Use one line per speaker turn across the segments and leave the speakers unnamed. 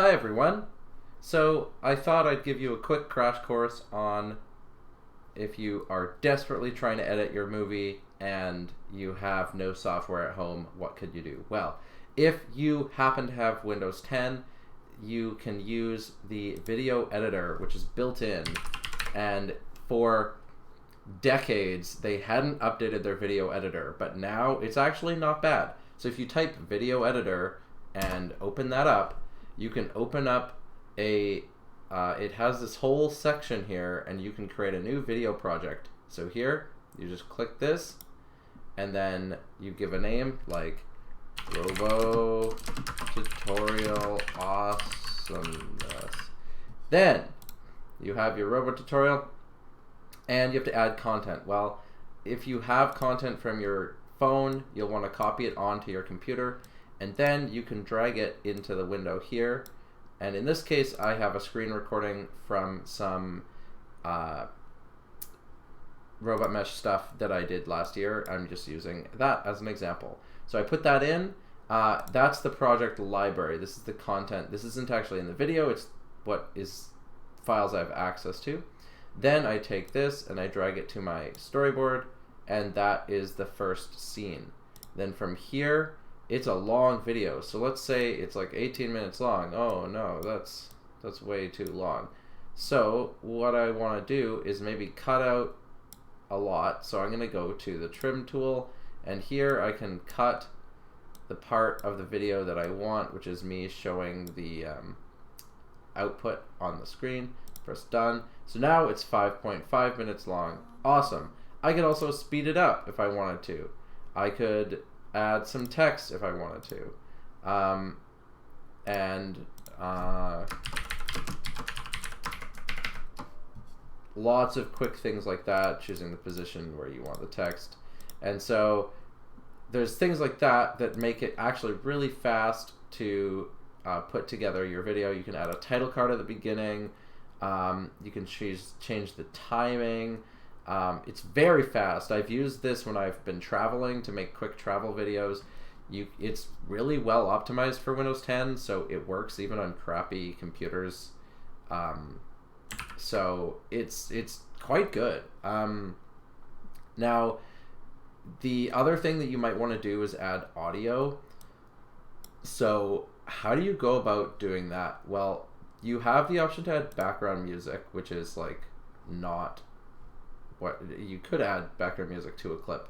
Hi everyone. So I thought I'd give you a quick crash course on if you are desperately trying to edit your movie and you have no software at home, what could you do? Well, if you happen to have Windows 10, you can use the video editor, which is built in, and for decades they hadn't updated their video editor, but now it's actually not bad. So if you type video editor and open that up, you can open up it has this whole section here, and you can create a new video project. So here, you just click this, and then you give a name like Robo Tutorial Awesomeness. Then you have your Robo Tutorial, and you have to add content. Well, if you have content from your phone, you'll want to copy it onto your computer, and then you can drag it into the window here. And in this case, I have a screen recording from some Robot Mesh stuff that I did last year. I'm just using that as an example. So I put that in. That's the project library. This is the content. This isn't actually in the video. It's what is files I have access to. Then I take this and I drag it to my storyboard, and that is the first scene. Then from here, it's a long video. So let's say it's like 18 minutes long. Oh no, that's way too long. So what I want to do is maybe cut out a lot. So I'm going to go to the trim tool, and here I can cut the part of the video that I want, which is me showing the output on the screen. Press done. So now it's 5.5 minutes long. Awesome. I could also speed it up if I wanted to. I could add some text if I wanted to. Lots of quick things like that, choosing the position where you want the text. And so there's things like that that make it actually really fast to put together your video. You can add a title card at the beginning. You can change the timing. It's very fast. I've used this when I've been traveling to make quick travel videos. It's really well optimized for Windows 10, so it works even on crappy computers. So it's quite good. Now, the other thing that you might want to do is add audio. So how do you go about doing that? Well, you have the option to add background music, which is like not what you could add background music to a clip.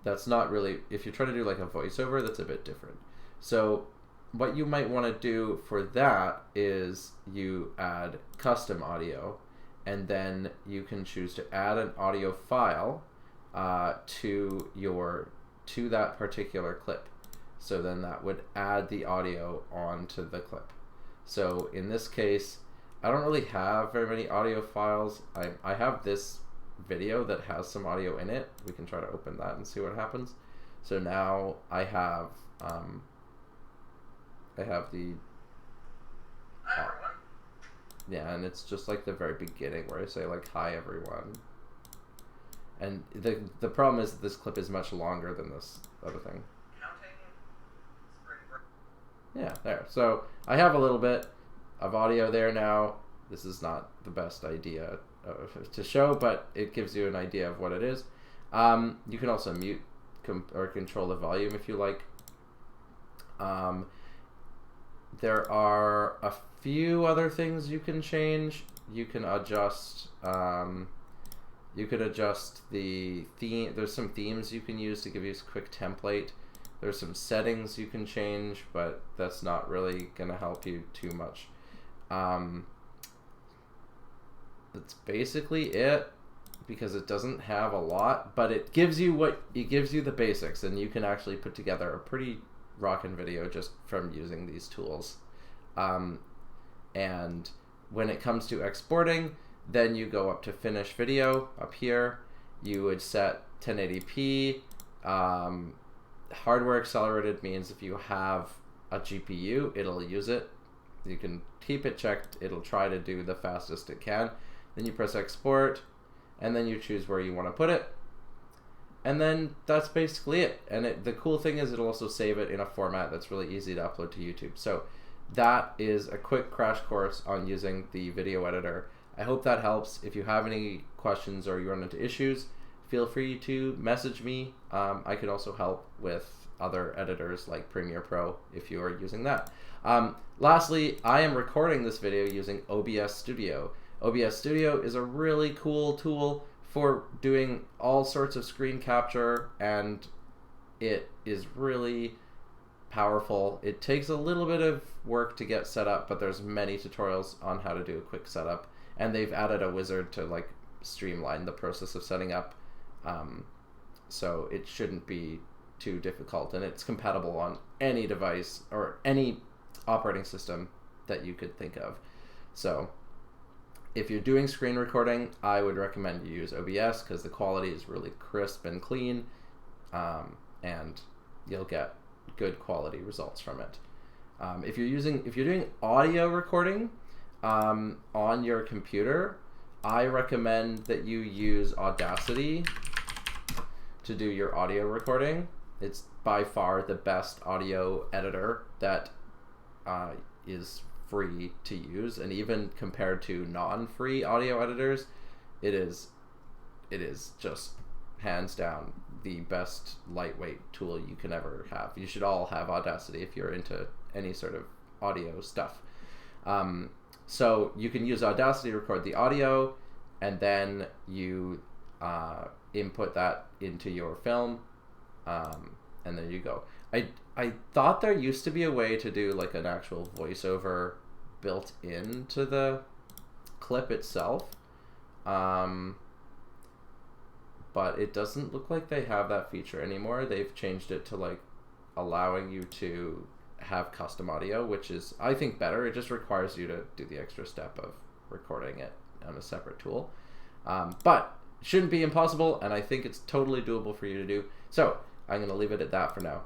That's not really, if you're trying to do like a voiceover, that's a bit different. So what you might want to do for that is you add custom audio, and then you can choose to add an audio file to that particular clip. So then that would add the audio onto the clip. So in this case, I don't really have very many audio files. I have this video that has some audio in it. We can try to open that and see what happens. So now I have the
Hi everyone.
yeah, and it's just like the very beginning where I say like hi everyone. And the problem is that this clip is much longer than this other thing.
Counting spring break.
Yeah, there. So I have a little bit of audio there now. This is not the best idea to show, but it gives you an idea of what it is. You can also mute or control the volume if you like. There are a few other things you can change. You can adjust the theme. There's some themes you can use to give you a quick template. There's some settings you can change, but that's not really going to help you too much. That's basically it, because it doesn't have a lot, but it gives you the basics, and you can actually put together a pretty rockin' video just from using these tools. And when it comes to exporting, then you go up to finish video up here. You would set 1080p. Hardware accelerated means if you have a GPU, it'll use it. You can keep it checked. It'll try to do the fastest it can. Then you press export, and then you choose where you want to put it. And then that's basically it. And the cool thing is it'll also save it in a format that's really easy to upload to YouTube. So that is a quick crash course on using the video editor. I hope that helps. If you have any questions or you run into issues, feel free to message me. I could also help with other editors like Premiere Pro if you are using that. Lastly, I am recording this video using OBS Studio. OBS Studio is a really cool tool for doing all sorts of screen capture, and it is really powerful. It takes a little bit of work to get set up, but there's many tutorials on how to do a quick setup, and they've added a wizard to like streamline the process of setting up, so it shouldn't be too difficult, and it's compatible on any device or any operating system that you could think of. So if you're doing screen recording, I would recommend you use OBS because the quality is really crisp and clean, and you'll get good quality results from it. If you're doing audio recording on your computer, I recommend that you use Audacity to do your audio recording. It's by far the best audio editor that is free to use, and even compared to non-free audio editors, it is just hands down the best lightweight tool you can ever have. You should all have Audacity if you're into any sort of audio stuff. So you can use Audacity to record the audio, and then you input that into your film, and there you go. I thought there used to be a way to do like an actual voiceover built into the clip itself, but it doesn't look like they have that feature anymore. They've changed it to like allowing you to have custom audio, which is, I think, better. It just requires you to do the extra step of recording it on a separate tool, but it shouldn't be impossible, and I think it's totally doable for you to do. So I'm going to leave it at that for now.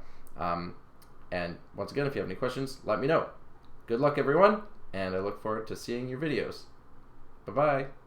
And once again, if you have any questions, let me know. Good luck, everyone, and I look forward to seeing your videos. Bye-bye.